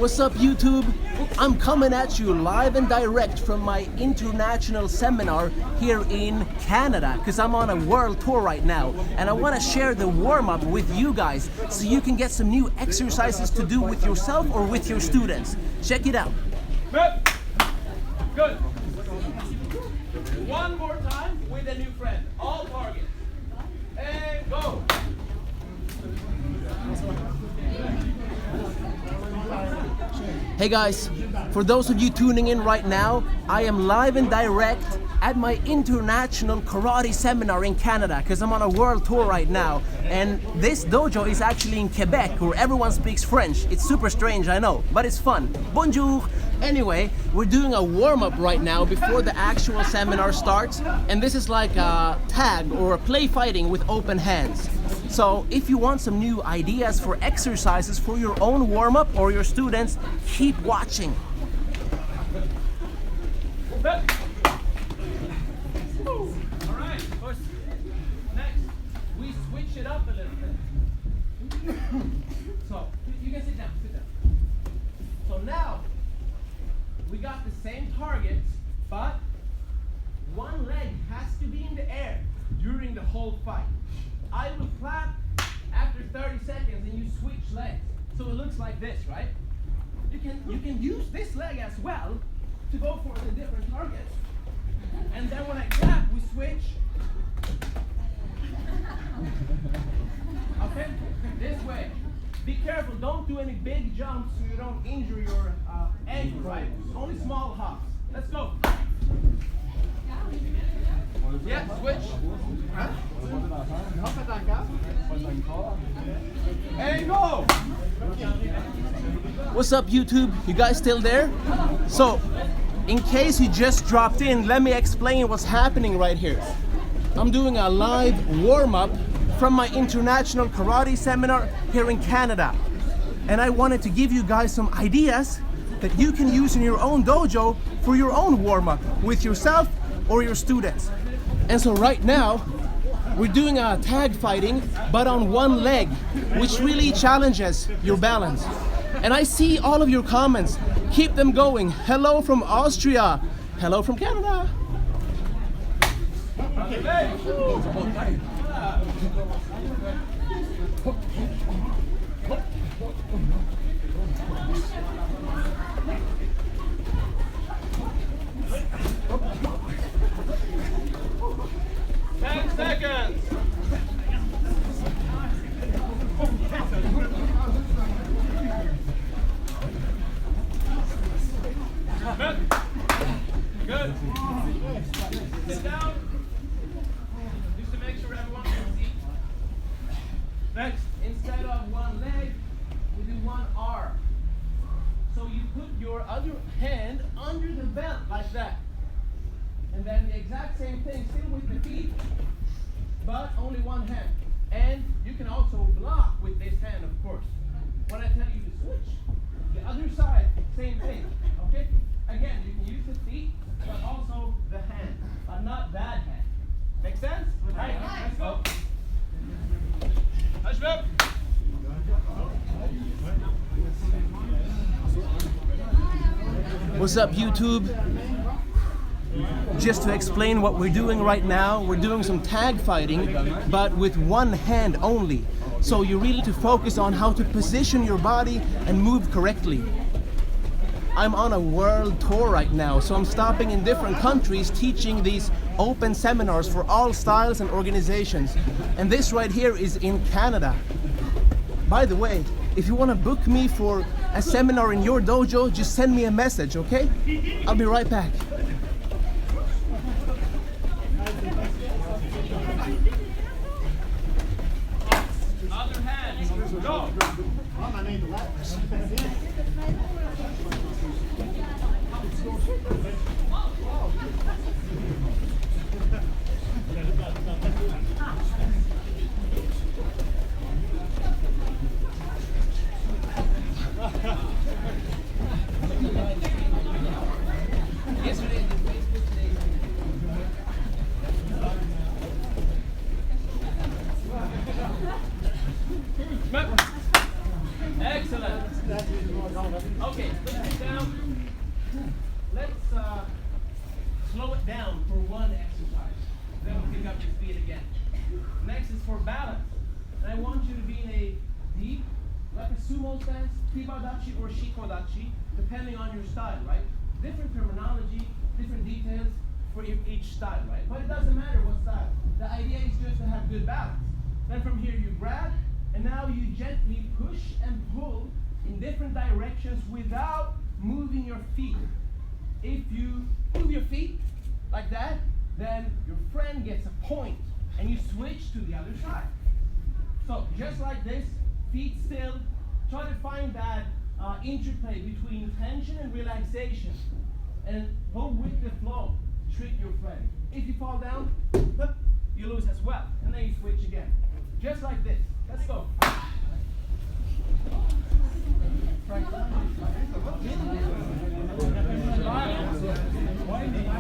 What's up, YouTube? I'm coming at you live and direct from my international seminar here in Canada because I'm on a world tour right now and I want to share the warm-up with you guys so you can get some new exercises to do with yourself or with your students. Check it out. Good. One more time with a new friend. All targets. And go. Hey guys, for those of you tuning in right now, I am live and direct at my international karate seminar in Canada because I'm on a world tour right now, and this dojo is actually in Quebec where everyone speaks French. It's super strange, I know, but it's fun. Bonjour! Anyway, we're doing a warm-up right now before the actual seminar starts, and this is like a tag or a play fighting with open hands. So if you want some new ideas for exercises for your own warm-up or your students, keep watching. Alright, next, we switch it up a little bit. So, you can sit down. So now, we got the same targets, but one leg has to be in the air during the whole fight. I will clap after 30 seconds and you switch legs. So it looks like this, right? You can use this leg as well to go for the different targets. And then when I clap, we switch. Okay? This way. Be careful, don't do any big jumps so you don't injure your ankle, right? Only small hops. Let's go. Yeah, switch. And go! What's up, YouTube? You guys still there? So, in case you just dropped in, let me explain what's happening right here. I'm doing a live warm-up from my international karate seminar here in Canada. And I wanted to give you guys some ideas that you can use in your own dojo for your own warm-up with yourself or your students. And so right now, we're doing a tag fighting, but on one leg, which really challenges your balance. And I see all of your comments. Keep them going. Hello from Austria. Hello from Canada. Seconds. Good. Sit down. Just to make sure everyone can see. Next, instead of one leg, we do one arm. So you put your other hand under the belt like that. And then the exact same thing, still with the feet, but only one hand. And you can also block with this hand, of course. When I tell you to switch, the other side, same thing, okay? Again, you can use the feet, but also the hand, but not that hand. Make sense? All right, let's go. Hush up. What's up, YouTube? Just to explain what we're doing right now, we're doing some tag fighting, but with one hand only. So you really need to focus on how to position your body and move correctly. I'm on a world tour right now, so I'm stopping in different countries teaching these open seminars for all styles and organizations. And this right here is in Canada. By the way, if you want to book me for a seminar in your dojo, just send me a message, okay? I'll be right back. Other hand. Go. Excellent. Okay, put it down. Let's slow it down for one exercise. Then we'll pick up your speed again. Next is for balance. And I want you to be in a deep, like a sumo stance, kibadachi or shikodachi, depending on your style, right? Different terminology, different details for each style, right? But it doesn't matter what style. The idea is just to have good balance. Then from here you grab, and now you gently push and pull in different directions without moving your feet. If you move your feet like that, then your friend gets a point, and you switch to the other side. So just like this, feet still, try to find that interplay between tension and relaxation, and go with the flow. Trick your friend. If you fall down, you lose as well, and then you switch again. Just like this. Let's go.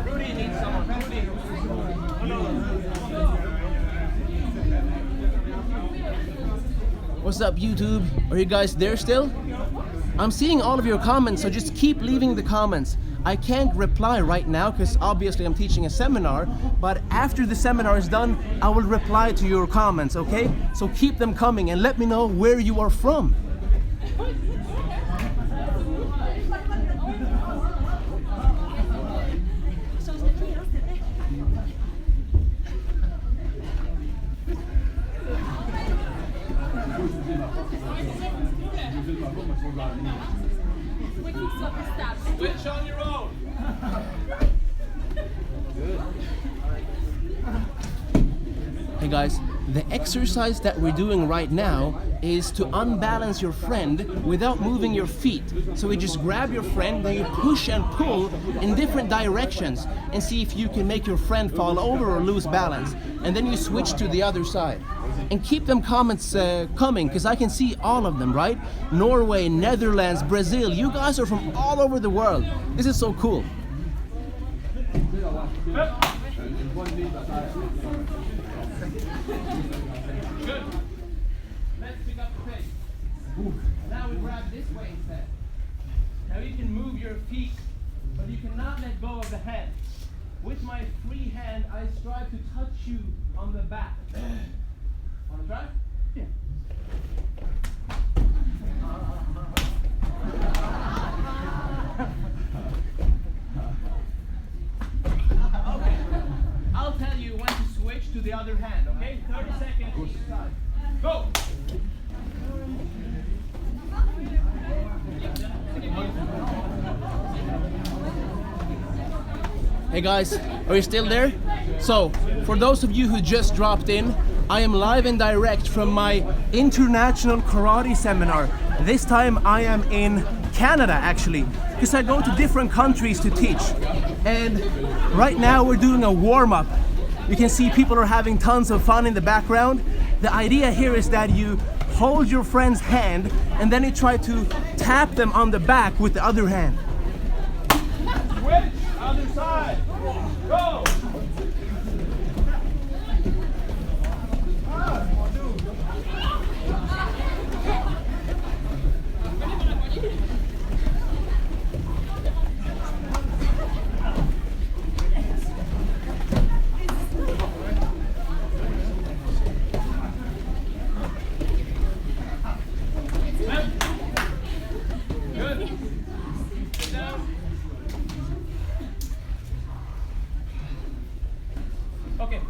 Rudy needs someone. Rudy. What's up, YouTube? Are you guys there still? I'm seeing all of your comments, so just keep leaving the comments. I can't reply right now because obviously I'm teaching a seminar, but after the seminar is done, I will reply to your comments, okay? So keep them coming and let me know where you are from. Switch on your own. Hey guys, the exercise that we're doing right now is to unbalance your friend without moving your feet. So we just grab your friend, then you push and pull in different directions and see if you can make your friend fall over or lose balance. And then you switch to the other side. And keep them comments coming, because I can see all of them, right? Norway, Netherlands, Brazil, you guys are from all over the world. This is so cool. Good. Let's pick up the pace. Now we grab this way instead. Now you can move your feet, but you cannot let go of the hand. With my free hand, I strive to touch you on the back. Want to try? Yeah. Okay. I'll tell you when to switch to the other hand, okay? 30 seconds each side. Go! Hey guys, are you still there? So, for those of you who just dropped in, I am live and direct from my international karate seminar. This time I am in Canada actually, because I go to different countries to teach. And right now we're doing a warm-up. You can see people are having tons of fun in the background. The idea here is that you hold your friend's hand and then you try to tap them on the back with the other hand. Switch, other side. Go! Okay.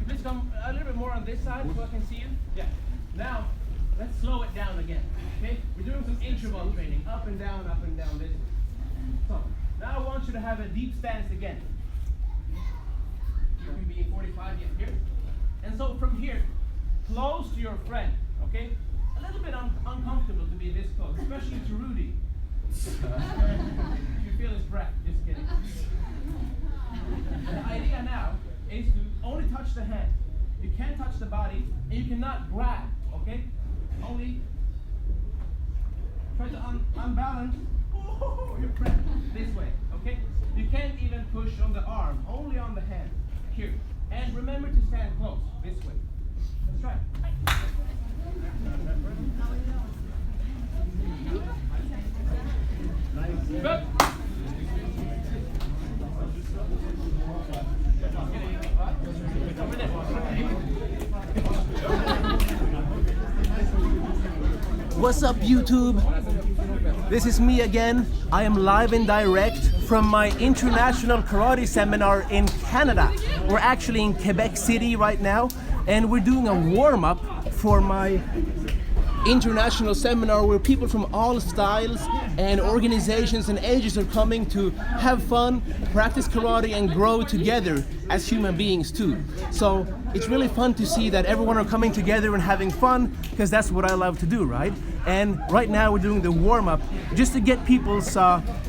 Please come a little bit more on this side so I can see you. Yeah. Now, let's slow it down again. Okay? We're doing some interval training. Up and down this. So, now I want you to have a deep stance again. You can be 45 yet here. And so from here, close to your friend. Okay? A little bit uncomfortable to be this close, especially to Rudy. You feel his breath. Just kidding. The idea now is to only touch the hand. You can't touch the body, and you cannot grab, okay? Only try to unbalance your friend this way, okay? You can't even push on the arm, only on the hand. Here. And remember to stand close, this way. Let's try. What's up, YouTube? This is me again. I am live and direct from my international karate seminar in Canada. We're actually in Quebec City right now, and we're doing a warm-up for my international seminar where people from all styles and organizations and ages are coming to have fun, practice karate, and grow together as human beings too. So it's really fun to see that everyone are coming together and having fun, because that's what I love to do, right? And right now we're doing the warm-up just to get people's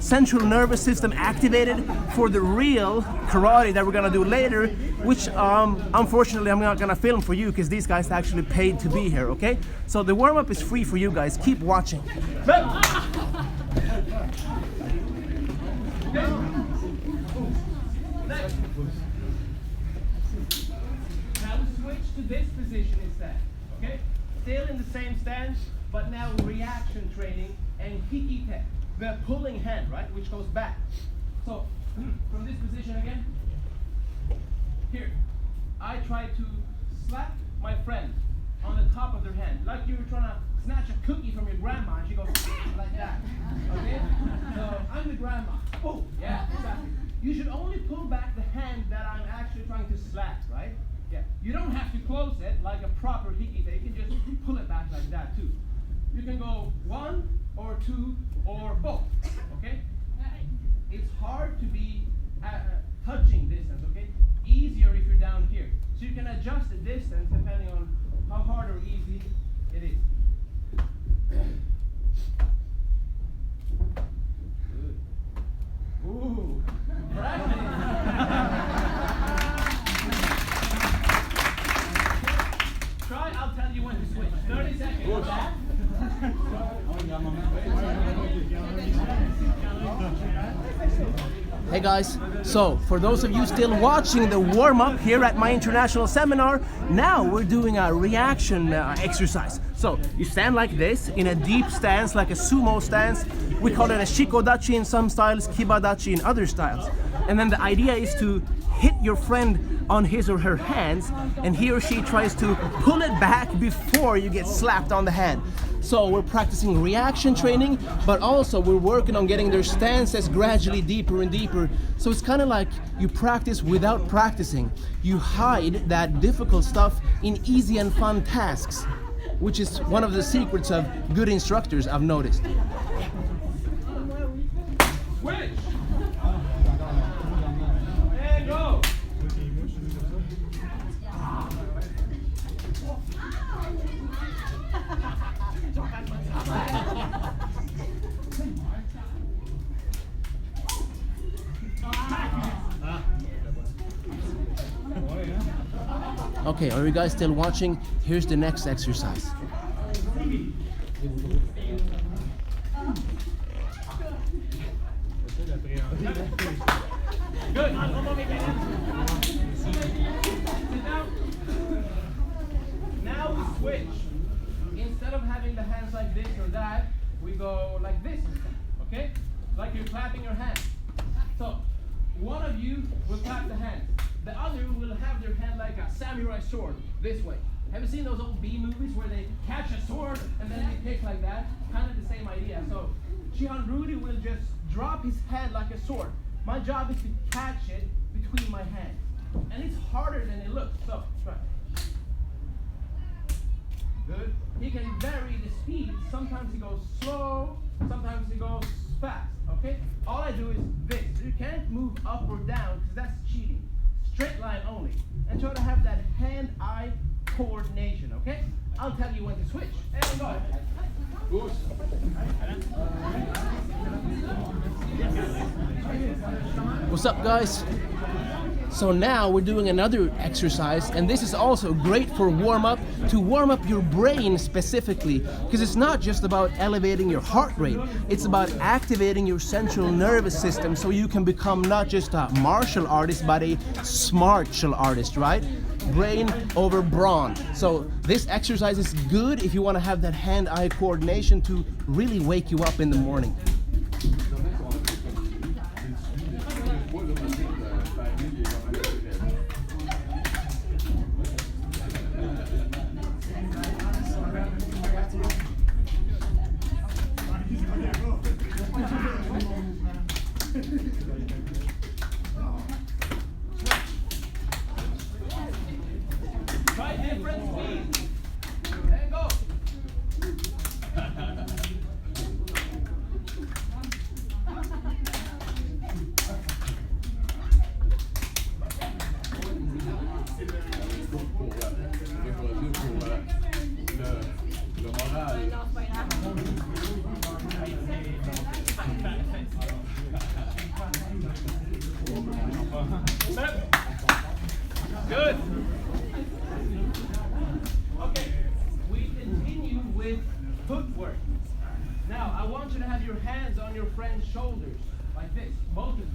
central nervous system activated for the real karate that we're gonna do later, which unfortunately I'm not gonna film for you because these guys actually paid to be here, okay? So the warm-up is free for you guys. Keep watching. Now we switch to this position instead, okay? Still in the same stance, but now reaction training and hikite, the pulling hand, right, which goes back. So from this position again, here, I try to slap my friend on the top of their hand, like you were trying to snatch a cookie from your grandma and she goes like that, okay? So I'm the grandma. Oh, yeah, exactly. You should only pull back the hand that I'm actually trying to slap, right? Yeah, you don't have to close it like a proper hikite. You can just pull it back like that too. You can go 1 or 2 or both, okay? It's hard to be touching distance, okay? Easier if you're down here. So you can adjust the distance depending on how hard or easy it is. Good. Ooh, practice. Try, I'll tell you when to switch. 30 seconds. Hey guys, so for those of you still watching the warm-up here at my international seminar, now we're doing a reaction exercise. So you stand like this in a deep stance, like a sumo stance. We call it a shikodachi in some styles, kibadachi in other styles. And then the idea is to hit your friend on his or her hands, and he or she tries to pull it back before you get slapped on the hand. So we're practicing reaction training, but also we're working on getting their stances gradually deeper and deeper. So it's kind of like you practice without practicing. You hide that difficult stuff in easy and fun tasks, which is one of the secrets of good instructors, I've noticed. Switch. And go. Okay, are you guys still watching? Here's the next exercise. Good. Now we switch. Instead of having the hands like this or that, we go like this instead, okay? Like you're clapping your hands. So, one of you will clap the hands. The other will have their hand like a samurai sword, this way. Have you seen those old B movies where they catch a sword and then they pick like that? Kind of the same idea. So, Shihan Rudy will just drop his hand like a sword. My job is to catch it between my hands. And it's harder than it looks. So, try. Good. He can vary the speed. Sometimes he goes slow, sometimes he goes fast, okay? All I do is this. You can't move up or down because that's cheating. Straight line only. And try to have that hand-eye coordination, okay? I'll tell you when to switch. And go. What's up, guys? So now we're doing another exercise, and this is also great for warm-up, to warm up your brain specifically, because it's not just about elevating your heart rate, it's about activating your central nervous system so you can become not just a martial artist, but a smartial artist, right? Brain over brawn. So this exercise is good if you want to have that hand-eye coordination to really wake you up in the morning. Good. Okay, we continue with footwork. Now, I want you to have your hands on your friend's shoulders, like this, both of you.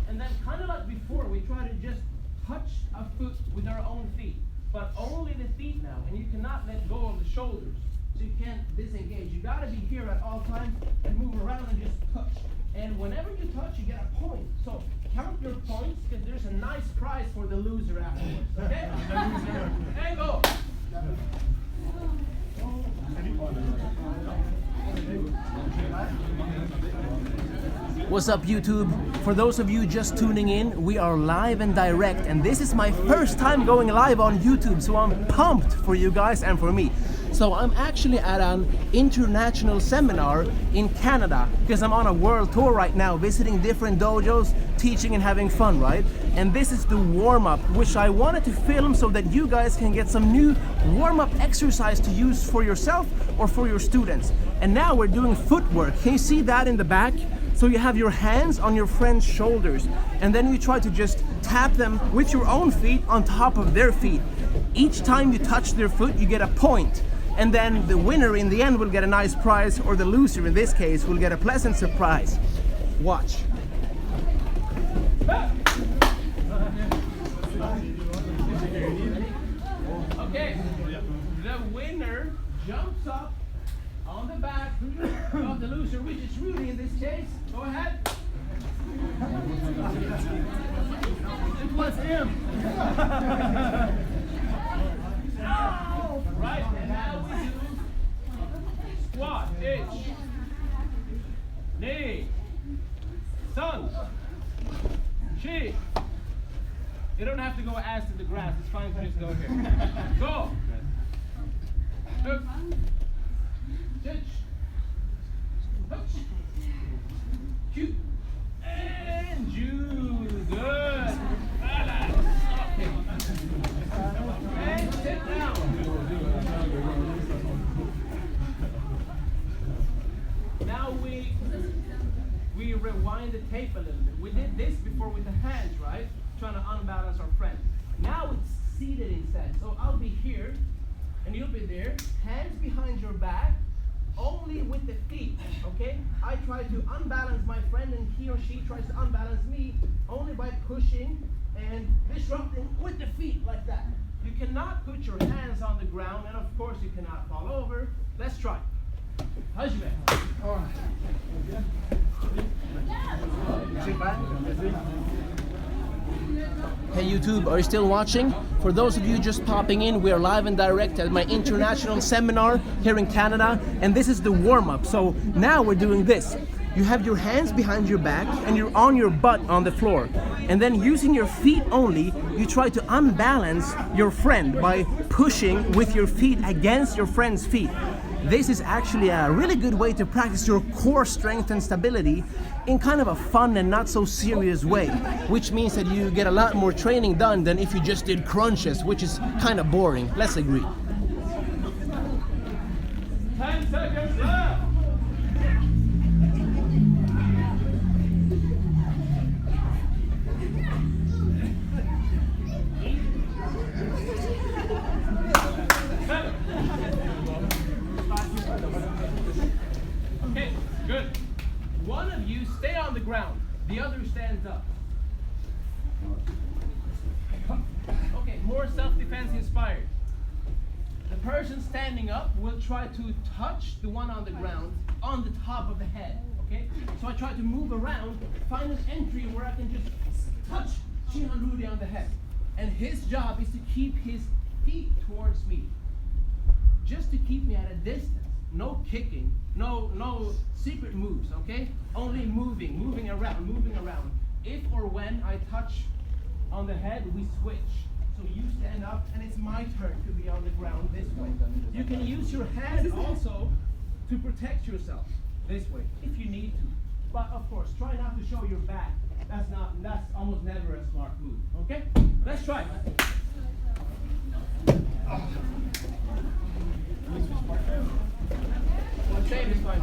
And then, kind of like before, we try to just touch a foot with our own feet, but only the feet now, and you cannot let go of the shoulders, so you can't disengage. You gotta be here at all times and move around and just touch. And whenever you touch, you get a point. So count your points, because there's a nice prize for the loser afterwards, okay? And go. What's up, YouTube? For those of you just tuning in, we are live and direct, and this is my first time going live on YouTube, so I'm pumped for you guys and for me. So I'm actually at an international seminar in Canada, because I'm on a world tour right now, visiting different dojos, teaching and having fun, right? And this is the warm-up, which I wanted to film so that you guys can get some new warm-up exercise to use for yourself or for your students. And now we're doing footwork. Can you see that in the back? So you have your hands on your friend's shoulders, and then you try to just tap them with your own feet on top of their feet. Each time you touch their foot, you get a point. And then the winner in the end will get a nice prize, or the loser in this case will get a pleasant surprise. Watch. Okay, the winner jumps up on the back of the loser, which is Rudy in this case. Go ahead. It was him. Right, and now we do squat, itch, knee, sun, chi. You don't have to go ass to the grass, it's fine to just go here. Go. Hook. Ditch. Hook. Cute. And Jew. Good. Balance. Okay. And sit down. Now we rewind the tape a little bit. We did this before with the hands, right? Trying to unbalance our friend. Now it's seated instead. So I'll be here and you'll be there. Hands behind your back, only with the feet, okay? I try to unbalance my friend and he or she tries to unbalance me only by pushing and disrupting with the feet like that. You cannot put your hands on the ground, and of course you cannot fall over. Let's try. Hajime. Hey YouTube, are you still watching? For those of you just popping in, we are live and direct at my international seminar here in Canada, and this is the warm-up. So now we're doing this. You have your hands behind your back and you're on your butt on the floor. And then using your feet only, you try to unbalance your friend by pushing with your feet against your friend's feet. This is actually a really good way to practice your core strength and stability in kind of a fun and not so serious way, which means that you get a lot more training done than if you just did crunches, which is kind of boring. Let's agree. 10 seconds left. Okay, good. One of you stay on the ground, the other stands up. Okay, more self-defense inspired. The person standing up will try to touch the one on the ground on the top of the head, okay? So I try to move around, find an entry where I can just touch Shihan Rudy on the head. And his job is to keep his feet towards me, just to keep me at a distance. No kicking, no secret moves, okay? Only moving around. If or when I touch on the head, we switch. So you stand up and it's my turn to be on the ground this way. You can use your hand also to protect yourself this way, if you need to. But of course, try not to show your back. That's almost never a smart move, okay? Let's try. Same is fine.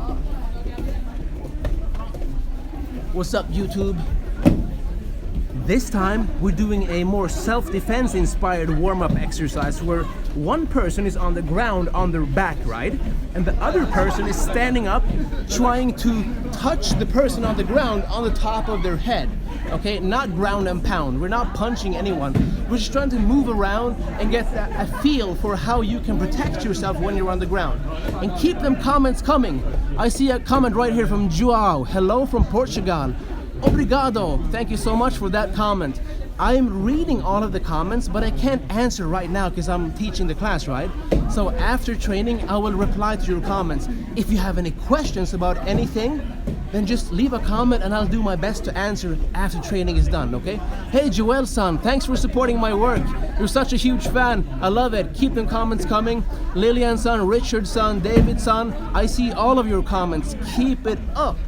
What's up, YouTube? This time we're doing a more self-defense inspired warm-up exercise where one person is on the ground on their back, right? And the other person is standing up trying to touch the person on the ground on the top of their head. Okay, not ground and pound. We're not punching anyone. We're just trying to move around and get a feel for how you can protect yourself when you're on the ground. And keep them comments coming. I see a comment right here from Joao. Hello from Portugal. Obrigado. Thank you so much for that comment. I'm reading all of the comments, but I can't answer right now because I'm teaching the class, right? So after training, I will reply to your comments. If you have any questions about anything, then just leave a comment and I'll do my best to answer after training is done, okay? Hey Joel son, thanks for supporting my work. You're such a huge fan. I love it. Keep them comments coming. Lillian son, Richard son, David son, I see all of your comments. Keep it up.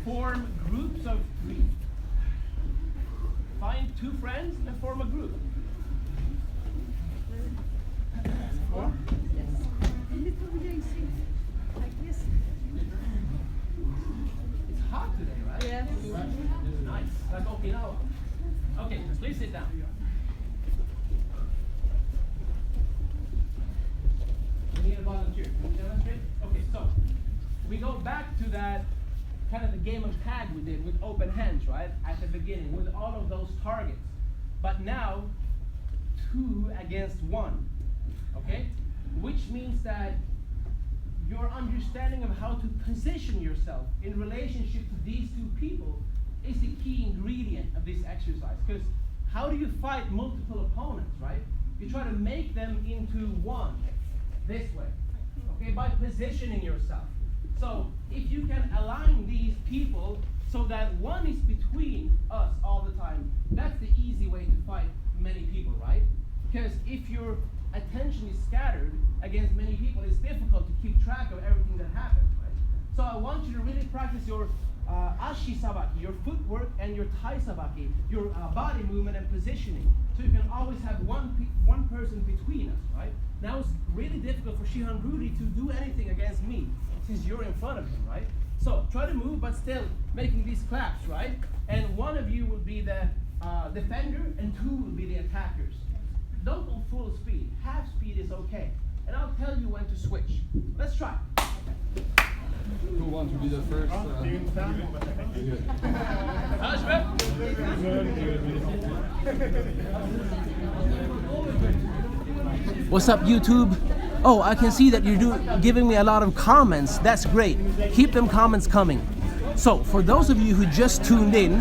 Form groups of 3. Find 2 friends and form a group. 4? It's hot today, right? Yes. Nice. Like Okinawa. Okay, please sit down. We need a volunteer. Can you demonstrate? Okay, so we go back to that kind of the game of tag we did with open hands, right? At the beginning, with all of those targets. But now, 2 against 1, okay? Which means that your understanding of how to position yourself in relationship to these 2 people is the key ingredient of this exercise. Because how do you fight multiple opponents, right? You try to make them into one, this way, okay? By positioning yourself. So if you can align these people so that one is between us all the time, that's the easy way to fight many people, right? Because if your attention is scattered against many people, it's difficult to keep track of everything that happens, right? So I want you to really practice your ashi sabaki, your footwork, and your tai sabaki, your body movement and positioning. So you can always have one person between us, right? Now it's really difficult for Shihan Rudy to do anything against me, since you're in front of him, right? So try to move, but still making these claps, right? And one of you will be the defender, and 2 will be the attackers. Don't go full speed. Half speed is okay. And I'll tell you when to switch. Let's try. Who wants to be the first? What's up, YouTube? Oh, I can see that you're giving me a lot of comments. That's great. Keep them comments coming. So, for those of you who just tuned in,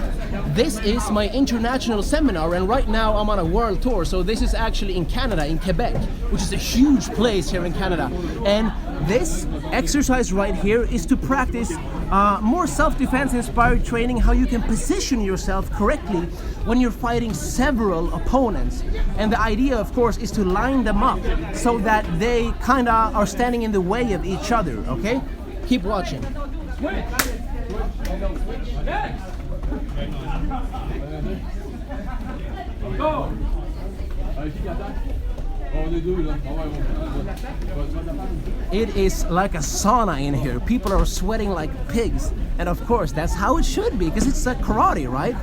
this is my international seminar, and right now I'm on a world tour. So this is actually in Canada, in Quebec, which is a huge place here in Canada. And this exercise right here is to practice more self-defense inspired training, how you can position yourself correctly when you're fighting several opponents. And the idea, of course, is to line them up so that they kind of are standing in the way of each other, okay? Keep watching. Next. Go. It is like a sauna in here. People are sweating like pigs. And of course, that's how it should be, because it's karate, right?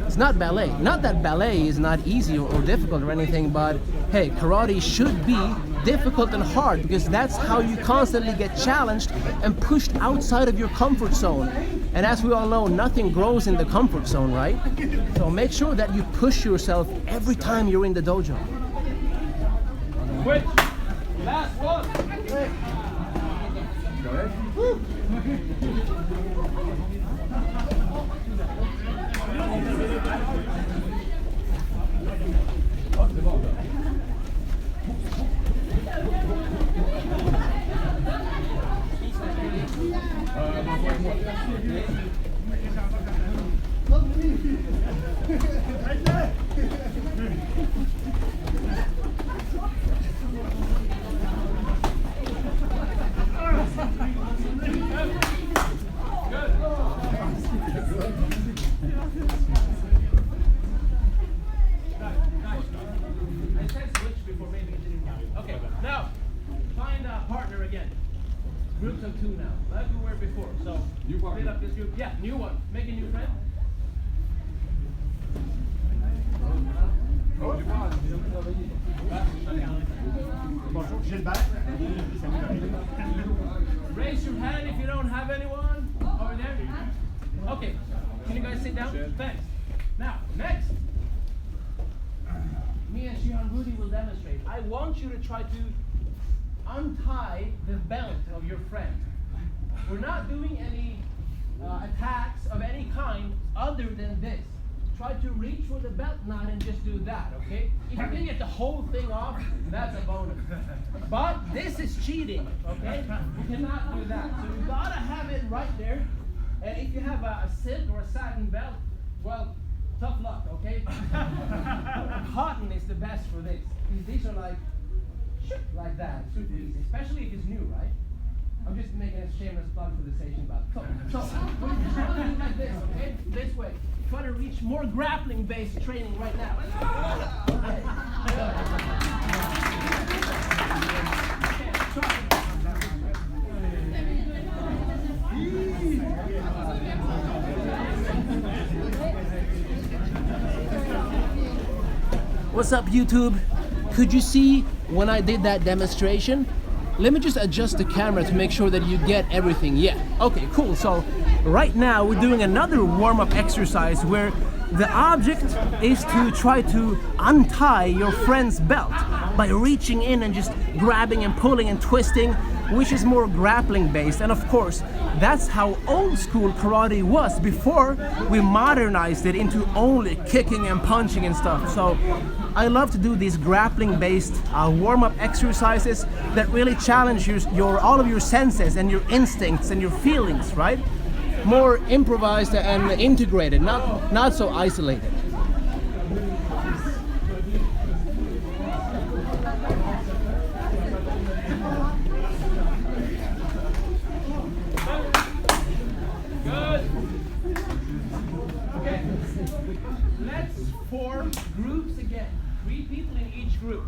It's not ballet. Not that ballet is not easy or difficult or anything, but hey, karate should be difficult and hard, because that's how you constantly get challenged and pushed outside of your comfort zone. And as we all know, nothing grows in the comfort zone, right? So make sure that you push yourself every time you're in the dojo. Switch. Last one. Go ahead. New split partner. up this group. Yeah, new one. Make a new friend. Bonjour, Gilbert. Raise your hand if you don't have anyone over there. Okay, can you guys sit down? Thanks. Now, next, me and Shihan Rudy will demonstrate. I want you to try to untie the belt of your friend. We're not doing any attacks of any kind other than this. Try to reach for the belt knot and just do that, okay? If you can get the whole thing off, that's a bonus. But this is cheating, okay? You cannot do that. So you gotta have it right there. And if you have a silk or a satin belt, well, tough luck, okay? Cotton is the best for this. These are like that, super easy, especially if it's new, right? I'm just making a shameless plug for the station belt. So we're trying to do like this, okay? This way. Try to reach more grappling-based training right now. What's up, YouTube? Could you see when I did that demonstration? Let me just adjust the camera to make sure that you get everything. Yeah, okay, cool. So right now we're doing another warm-up exercise where the object is to try to untie your friend's belt by reaching in and just grabbing and pulling and twisting, which is more grappling based. And of course, that's how old school karate was before we modernized it into only kicking and punching and stuff. So I love to do these grappling based warm-up exercises that really challenge all of your senses and your instincts and your feelings, right? More improvised and integrated, not so isolated. Good. Okay. Let's form groups again. 3 people in each group.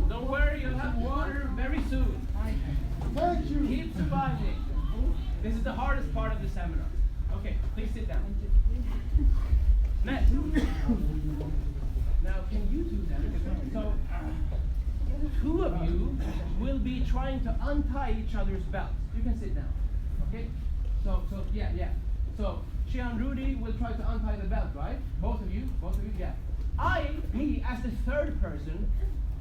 Don't worry, you'll have water very soon. Keep surviving. This is the hardest part of the seminar. Okay, please sit down. Next. Now, can you do that? So, 2 of you will be trying to untie each other's belts. You can sit down. Okay? So yeah. So, Shihan Rudy will try to untie the belt, right? Both of you, yeah. Me, as the third person,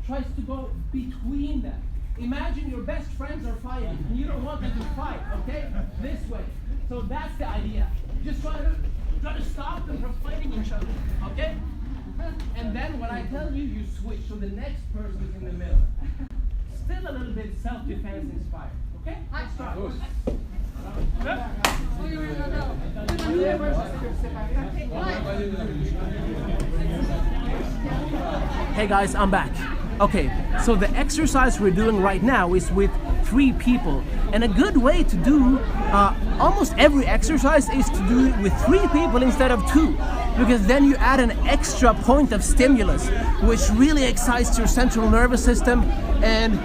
tries to go between them. Imagine your best friends are fighting, and you don't want them to fight, okay? This way. So that's the idea. Just try to stop them from fighting each other, okay? And then when I tell you, you switch, so the next person is in the middle. Still a little bit self-defense inspired, okay? Let's start. Hey guys, I'm back. Okay, so the exercise we're doing right now is with 3 people. And a good way to do almost every exercise is to do it with 3 people instead of 2. Because then you add an extra point of stimulus, which really excites your central nervous system and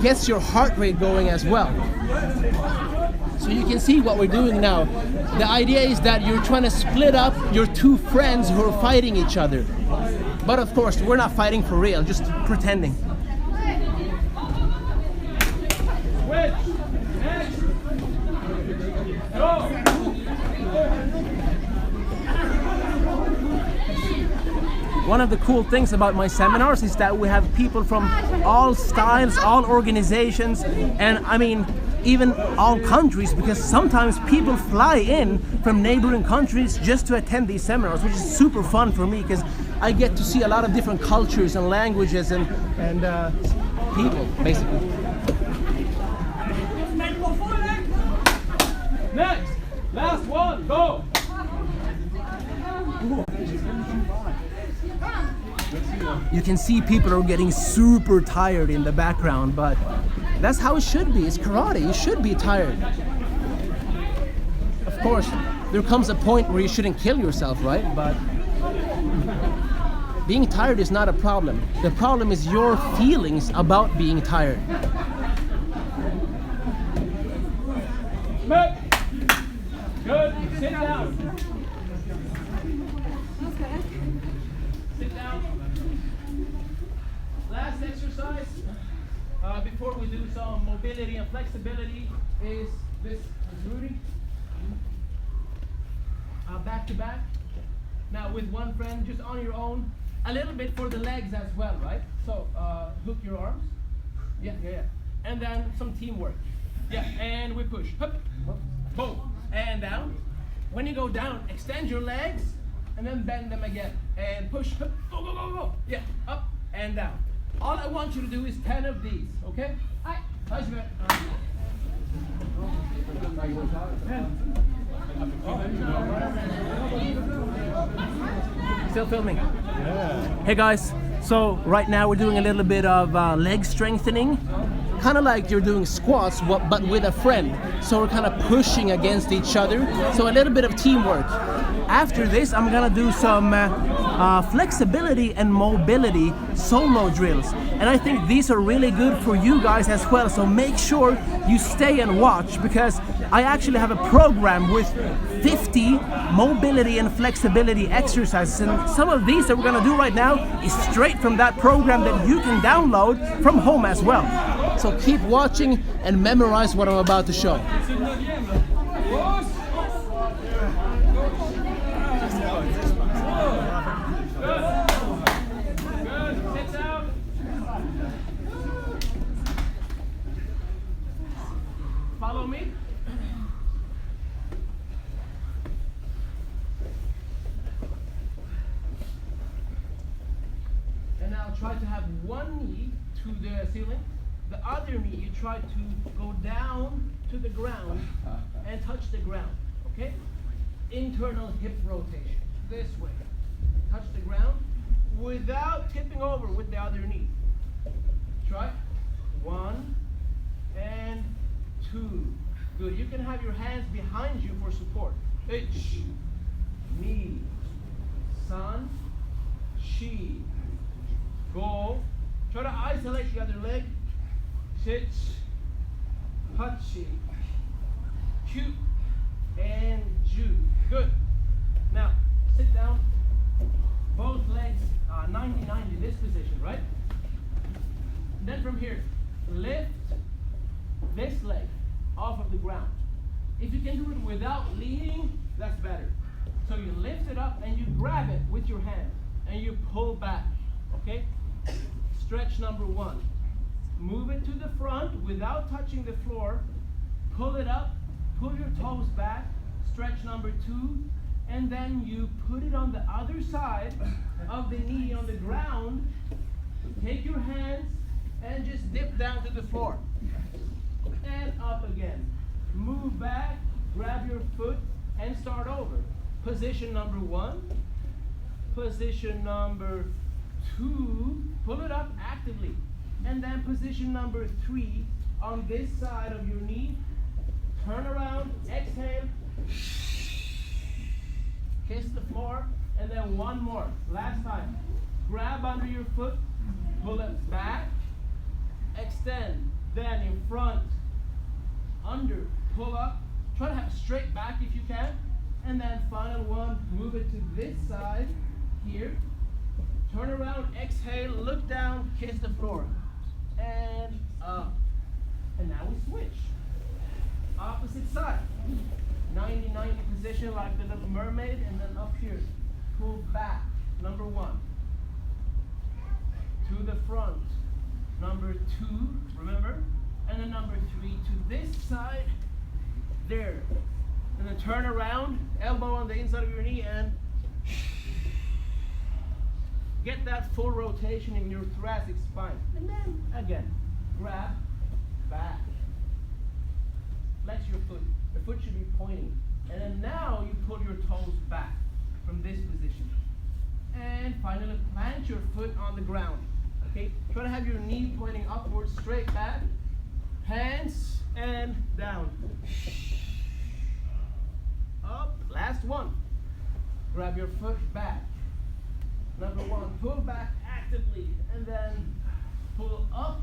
gets your heart rate going as well. So you can see what we're doing now. The idea is that you're trying to split up your 2 friends who are fighting each other. But of course, we're not fighting for real, just pretending. Switch. Next. Go. One of the cool things about my seminars is that we have people from all styles, all organizations, and I mean, even all countries, because sometimes people fly in from neighboring countries just to attend these seminars, which is super fun for me because I get to see a lot of different cultures and languages and people, basically. Next, last one, go. You can see people are getting super tired in the background, but that's how it should be. It's karate. You should be tired. Of course, there comes a point where you shouldn't kill yourself, right? But being tired is not a problem. The problem is your feelings about being tired. Good. Sit down. Sit down. Last exercise before we do some mobility and flexibility is this rooting. Back to back. Now with one friend, just on your own. A little bit for the legs as well, right? So hook your arms. Yeah. And then some teamwork. Yeah, and we push. Hup, boom, and down. When you go down, extend your legs and then bend them again. And push, hup, go. Yeah, up and down. All I want you to do is 10 of these, okay? Hi. Still filming. Yeah. Hey guys, so right now we're doing a little bit of leg strengthening. Kind of like you're doing squats, but with a friend. So we're kind of pushing against each other. So a little bit of teamwork. After this, I'm gonna do some flexibility and mobility solo drills. And I think these are really good for you guys as well. So make sure you stay and watch, because I actually have a program with 50 mobility and flexibility exercises. And some of these that we're gonna do right now is straight from that program that you can download from home as well. So keep watching and memorize what I'm about to show. Follow me. And now try to have one knee to the ceiling. The other knee, you try to go down to the ground and touch the ground, okay? Internal hip rotation, this way. Touch the ground without tipping over with the other knee. Try. 1 and 2. Good. You can have your hands behind you for support. H, knee, sun, chi, go. Try to isolate the other leg. Sit, hachi, Q, and Ju. Good. Now, sit down. Both legs 90-90, this position, right? Then from here, lift this leg off of the ground. If you can do it without leaning, that's better. So you lift it up and you grab it with your hand and you pull back, okay? Stretch number 1. Move it to the front without touching the floor. Pull it up, pull your toes back. Stretch number 2. And then you put it on the other side of the knee on the ground. Take your hands and just dip down to the floor. And up again. Move back, grab your foot, and start over. Position number 1. Position number 2. Pull it up actively. And then position number 3 on this side of your knee. Turn around, exhale. Kiss the floor, and then one more. Last time. Grab under your foot, pull it back, extend, then in front, under, pull up. Try to have straight back if you can. And then final one, move it to this side, here. Turn around, exhale, look down, kiss the floor. And up. And now we switch. Opposite side. 90-90 position like the little mermaid, and then up here. Pull back. Number 1. To the front. Number 2, remember? And then number 3 to this side. There. And then turn around, elbow on the inside of your knee, and get that full rotation in your thoracic spine. And then again, grab, back. Flex your foot. The foot should be pointing. And then now you pull your toes back from this position. And finally plant your foot on the ground. Okay? Try to have your knee pointing upwards, straight back. Hands and down. Up. Last one. Grab your foot back. Number 1, pull back actively, and then pull up,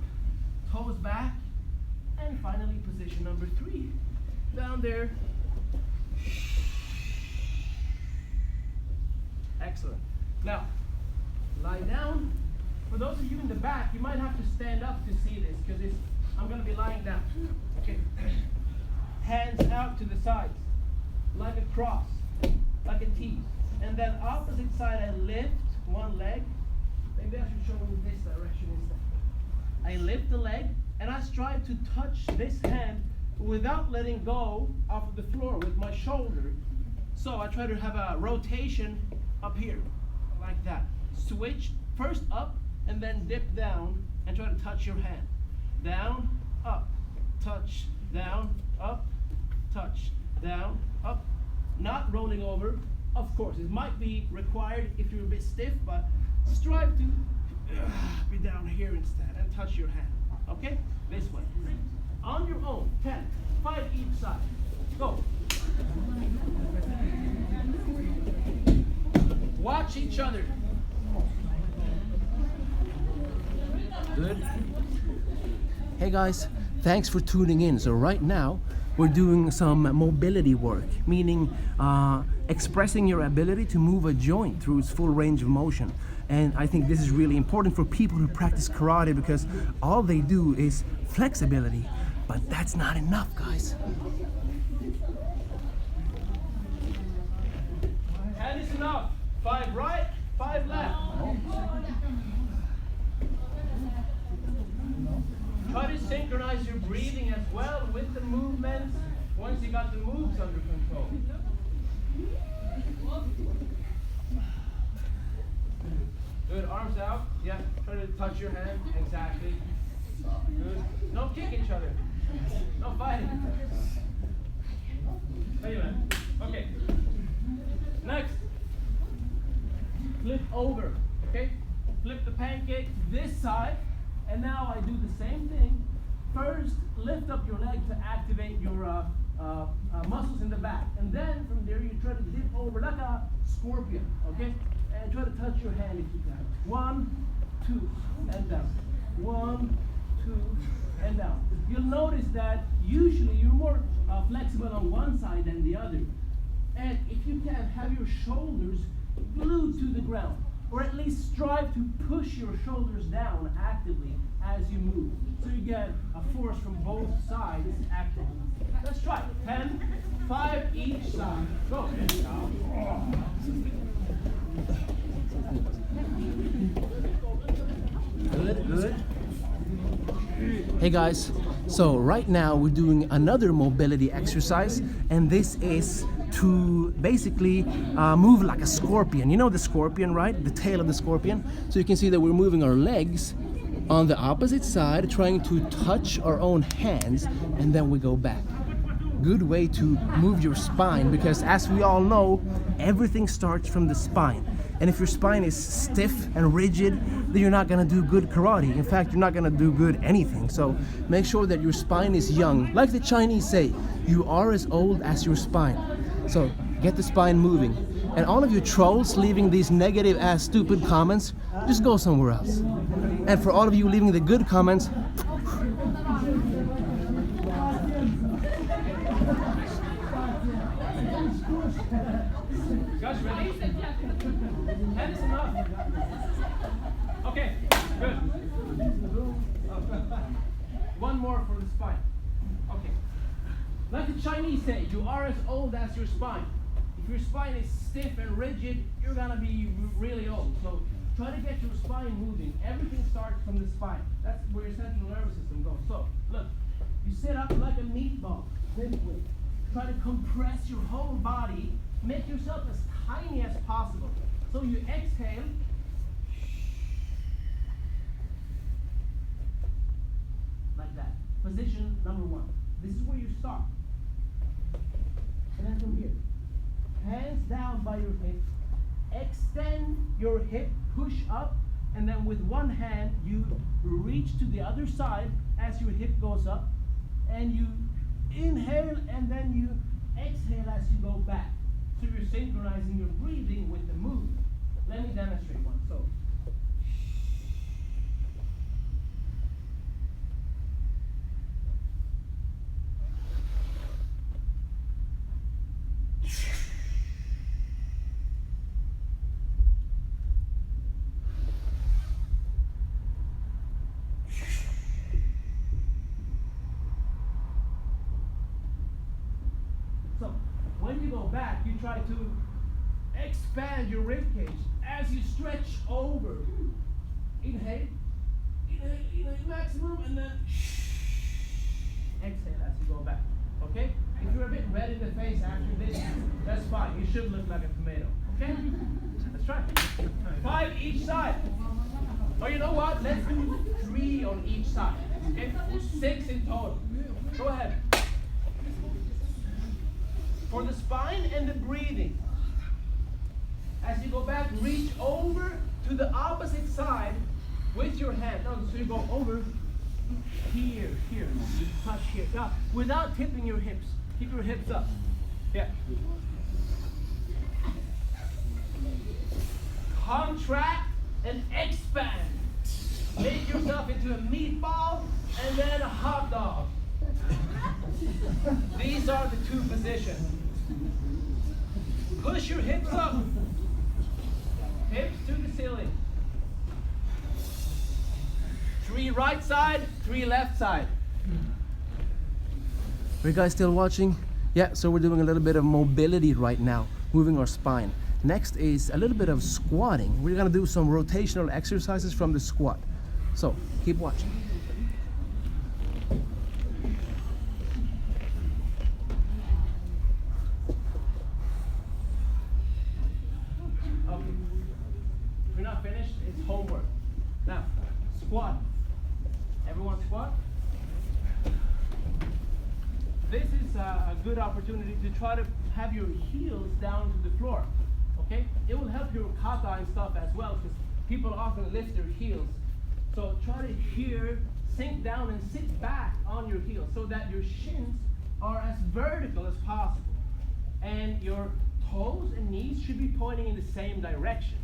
toes back, and finally position number 3. Down there, Excellent. Now, lie down. For those of you in the back, you might have to stand up to see this because I'm going to be lying down. Okay. Hands out to the sides, like a cross, like a T. And then opposite side, I lift one leg. Maybe I should show you this direction instead. I lift the leg, and I strive to touch this hand without letting go off of the floor with my shoulder. So I try to have a rotation up here, like that. Switch first up, and then dip down, and try to touch your hand. Down, up, touch, down, up, touch, down, up. Not rolling over, of course. It might be required if you're a bit stiff, but strive to be down here instead and touch your hand. Okay? This way. On your own. 10. 5 each side. Go. Watch each other. Good. Hey guys, thanks for tuning in. So right now we're doing some mobility work, meaning expressing your ability to move a joint through its full range of motion. And I think this is really important for people who practice karate because all they do is flexibility, but that's not enough, guys. And it's enough. 5 right, 5 left. Try to synchronize your breathing as well with the movements once you got the moves under control. Good, arms out. Yeah, try to touch your hand. Exactly. Good. Don't kick each other. No fighting. Okay. Next. Flip over. Okay? Flip the pancake this side. And now I do the same thing. First, lift up your leg to activate your muscles in the back. And then from there, you try to dip over like a scorpion, okay? And try to touch your hand if you can. 1, 2, and down. 1, 2, and down. You'll notice that usually you're more flexible on one side than the other. And if you can, have your shoulders glued to the ground. Or at least strive to push your shoulders down actively as you move. So you get a force from both sides active. Let's try it. 10, 5 each side. Go. Good, good. Hey guys, so right now we're doing another mobility exercise, and this is to basically move like a scorpion. You know the scorpion, right? The tail of the scorpion. So you can see that we're moving our legs on the opposite side, trying to touch our own hands, and then we go back. Good way to move your spine, because as we all know, everything starts from the spine. And if your spine is stiff and rigid, then you're not gonna do good karate. In fact, you're not gonna do good anything. So make sure that your spine is young. Like the Chinese say, you are as old as your spine. So get the spine moving. And all of you trolls leaving these negative ass stupid comments, just go somewhere else. And for all of you leaving the good comments, Guys, ready? Hands enough. Okay, good. One more for the spine. Okay. Like the Chinese say, you are as old as your spine. If your spine is stiff and rigid, you're gonna be really old. So try to get your spine moving. Everything starts from the spine. That's where your central nervous system goes. So look, you sit up like a meatball, this way. Try to compress your whole body. Make yourself as tiny as possible. So you exhale. Like that. Position number 1. This is where you start. And then from here. Hands down by your hip. Extend your hip, push up, and then with one hand you reach to the other side as your hip goes up. And you inhale and then you exhale as you go back. So you're synchronizing your breathing with the move. Let me demonstrate one. So. So when you go back, you try to expand your rib cage as you stretch over. Inhale, inhale maximum, and then exhale as you go back. Okay? If you're a bit red in the face after this, that's fine. You should look like a tomato. Okay? Let's try. 5 each side. Or you know what? Let's do 3 on each side. Okay? 6 in total. Go ahead. For the spine and the breathing, as you go back, reach over to the opposite side with your hand. No, so you go over here, you touch here. Now, without tipping your hips. Keep your hips up. Yeah. Contract and expand. Make yourself into a meatball and then a hot dog. These are the 2 positions. Push your hips up. Hips to the ceiling. 3 right side, 3 left side. Are you guys still watching? Yeah, so we're doing a little bit of mobility right now, moving our spine. Next is a little bit of squatting. We're gonna do some rotational exercises from the squat. So keep watching. Okay. If you're not finished, it's homework. Now, squat. Everyone squat. This is a good opportunity to try to have your heels down to the floor. Okay? It will help your kata and stuff as well, because people often lift their heels. So try to here sink down and sit back on your heels so that your shins are as vertical as possible. And your toes and knees should be pointing in the same direction.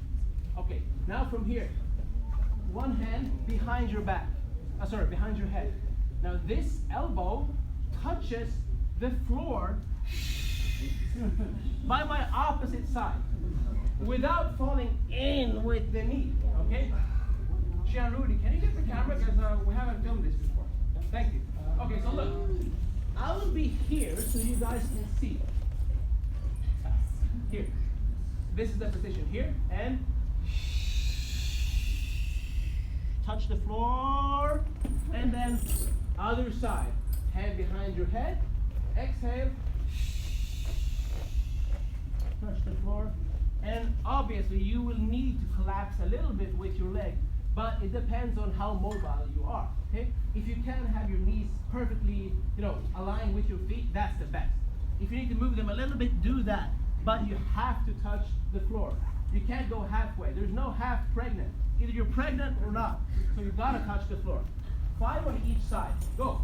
Okay, now from here, one hand behind your back. Behind your head. Now this elbow touches the floor by my opposite side without falling in with the knee. Okay? Sean Rudy, can you get the camera? Because we haven't filmed this before. Thank you. Okay, so look. I will be here so you guys can see. Here. This is the position here. And touch the floor. And then other side. Hand behind your head. Exhale. Touch the floor. And obviously you will need to collapse a little bit with your leg. But it depends on how mobile you are, okay? If you can have your knees perfectly, aligned with your feet, that's the best. If you need to move them a little bit, do that. But you have to touch the floor. You can't go halfway. There's no half pregnant. Either you're pregnant or not. So you gotta touch the floor. 5 on each side. Go.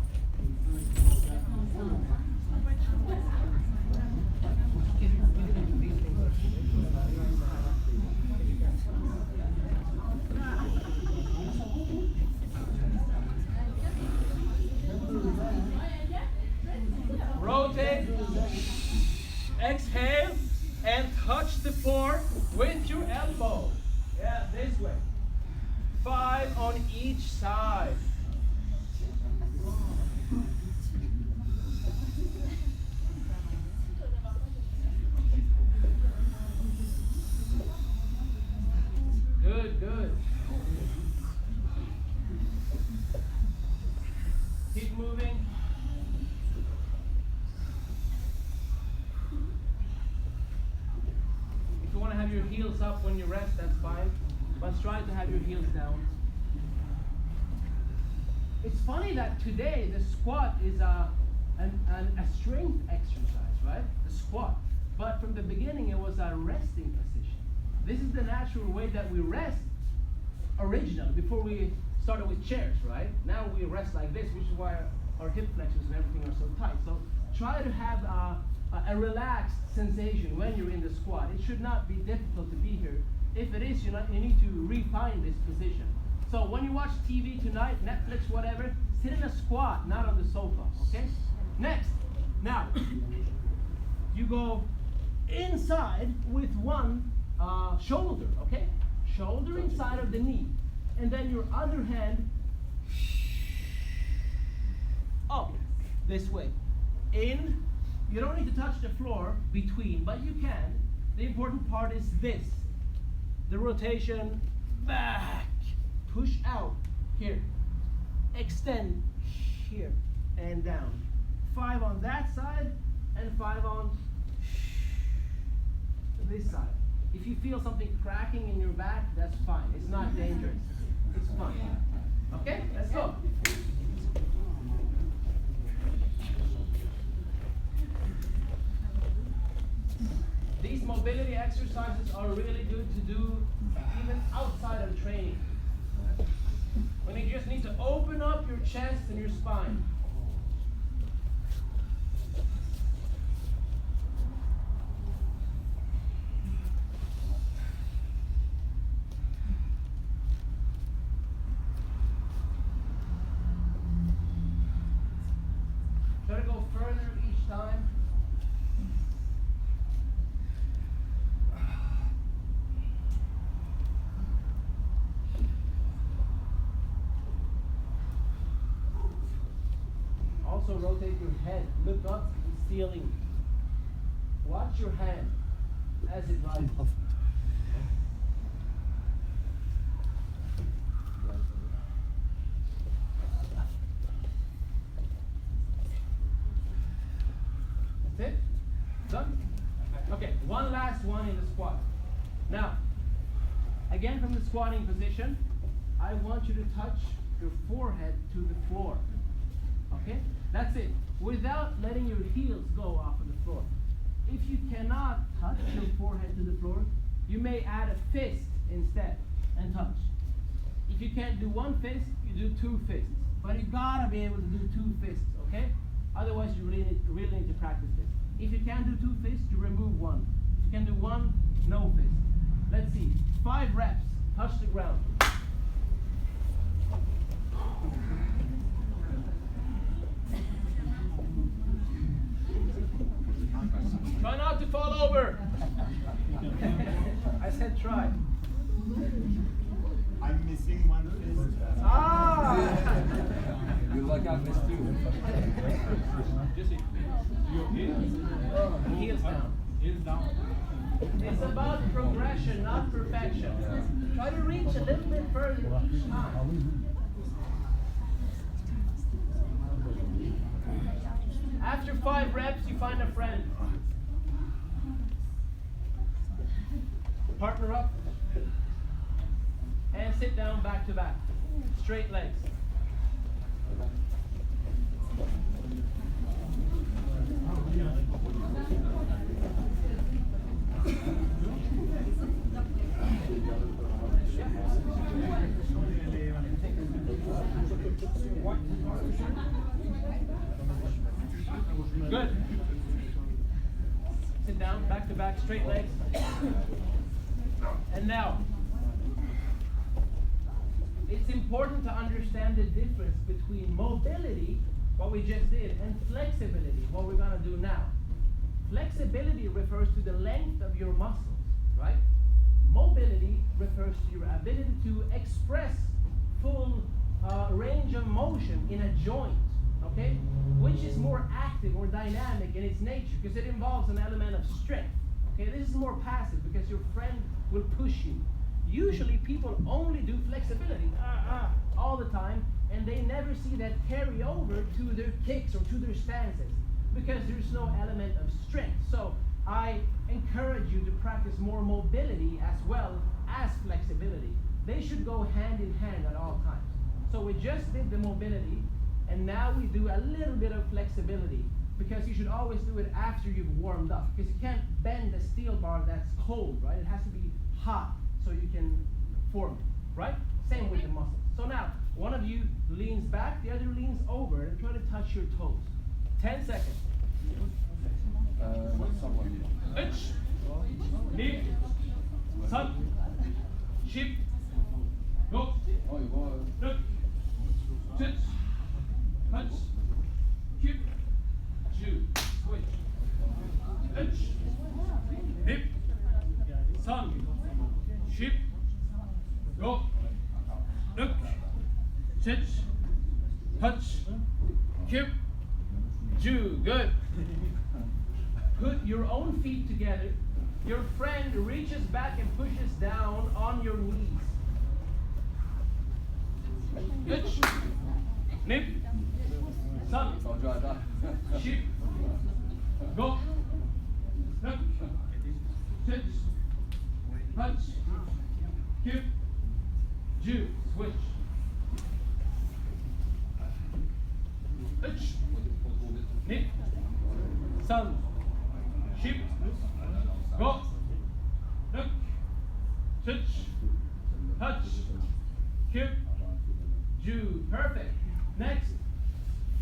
Rotate, exhale, and touch the floor with your elbow. Yeah, this way. 5 on each side. Good, good. Keep moving. If you want to have your heels up when you rest, that's fine. But try to have your heels down. It's funny that today the squat is a strength exercise, right? The squat. But from the beginning it was a resting position. This is the natural way that we rest originally, before we started with chairs, right? Now we rest like this, which is why our hip flexors and everything are so tight. So try to have a relaxed sensation when you're in the squat. It should not be difficult to be here. If it is, you need to refine this position. So when you watch TV tonight, Netflix, whatever, sit in a squat, not on the sofa, okay? Next, now, you go inside with one shoulder, okay? Shoulder inside of the knee. And then your other hand up this way. In, You don't need to touch the floor between, but you can. The important part is this. The rotation back, push out here, extend here and down. 5 on that side and 5 on this side. If you feel something cracking in your back, that's fine. It's not dangerous. It's fun. Okay, let's go. These mobility exercises are really good to do even outside of training. When you just need to open up your chest and your spine. Try to go further each time. Also rotate your head. Look up to the ceiling. Watch your hand as it rises. That's it? Done? Okay, one last one in the squat. Now, again from the squatting position, I want you to touch your forehead to the floor. Okay? That's it. Without letting your heels go off of the floor. If you cannot touch your forehead to the floor, you may add a fist instead and touch. If you can't do one fist, you do 2 fists. But you gotta be able to do 2 fists, okay? Otherwise, you really need to practice this. If you can't do 2 fists, you remove 1. If you can do 1, no fist. Let's see. 5 reps. Touch the ground. Try not to fall over. I said try. I'm missing one fist. Ah! You like our fist too. Jesse, your Heels down. heels down. It's about progression, not perfection. Try to reach a little bit further each time. After 5 reps, you find a friend. Partner up. And sit down back to back. Straight legs. Good. Sit down, back to back, straight legs. And now, it's important to understand the difference between mobility, what we just did, and flexibility, what we're gonna do now. Flexibility refers to the length of your muscles, right? Mobility refers to your ability to express full range of motion in a joint, okay? Which is more active or dynamic in its nature because it involves an element of strength. Okay, this is more passive because your friend will push you. Usually people only do flexibility all the time and they never see that carry over to their kicks or to their stances because there's no element of strength. So I encourage you to practice more mobility as well as flexibility. They should go hand in hand at all times. So we just did the mobility and now we do a little bit of flexibility because you should always do it after you've warmed up because you can't bend a steel bar that's cold, right? It has to be hot so you can form it, right? Same with the muscles. So now, one of you leans back, the other leans over and try to touch your toes. 10 seconds. Itch, knee, sun, ship, go, look, touch, punch, keep, chew, switch, itch, hip, sun, ship, go, look, touch, punch, keep, chew, good. your own feet together. Your friend reaches back and pushes down on your knees. Itch. Nip. Sun. Ship. Go. Look. Touch. Punch. Kip. Jew. Switch. Itch. Nip. Sun. Ship. Go. Look. Touch. Touch. Kip. Jew. Perfect. Next.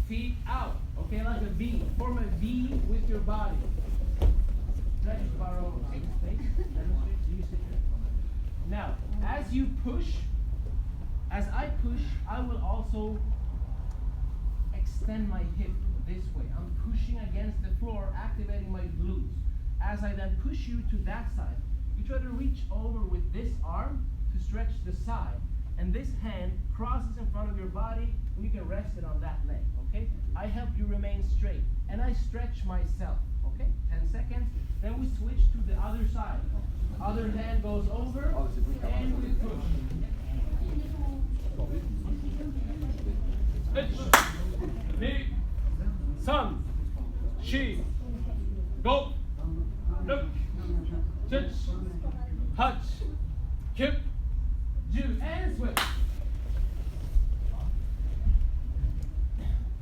Feet out. Okay, like a V. Form a V with your body. Let's borrow some space. You sit here. Now, as you push, as I push, I will also extend my hip this way. I'm pushing against the floor, activating my glutes. As I then push you to that side, you try to reach over with this arm to stretch the side. And this hand crosses in front of your body, and you can rest it on that leg, okay? I help you remain straight, and I stretch myself, okay? 10 seconds, then we switch to the other side. Other hand goes over, and we push. Itch, knee, sun, she, go, look, touch, touch, kip, Jew, and switch.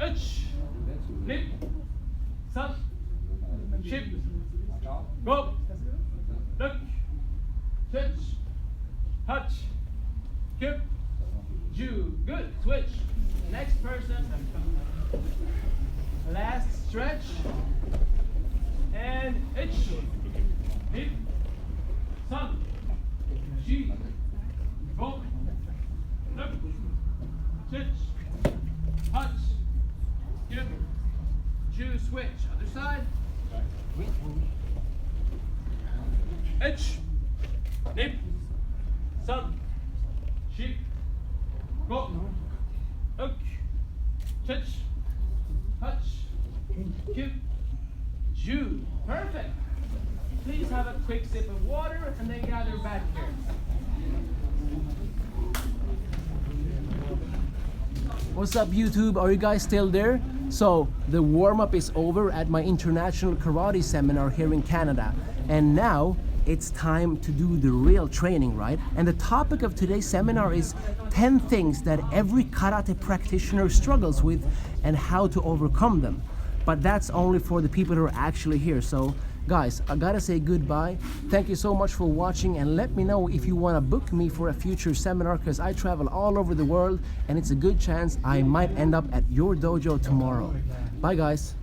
Itch, nip, sun, ship, go, look, touch, touch, kip, Jew. Good. Switch. Next person. Last stretch. And itch, nip, sun, she, go, look, touch, touch, kip, Jew. Switch. Other side. Itch, nip, sun, she, go, look, touch, touch, kip, Jew. Perfect. Please have a quick sip of water and then gather back here. What's up, YouTube? Are you guys still there? So the warm-up is over at my international karate seminar here in Canada, and now it's time to do the real training, right? And the topic of today's seminar is 10 things that every karate practitioner struggles with and how to overcome them. But that's only for the people who are actually here. So guys, I gotta say goodbye. Thank you so much for watching, and let me know if you want to book me for a future seminar, because I travel all over the world and it's a good chance I might end up at your dojo tomorrow. Bye guys.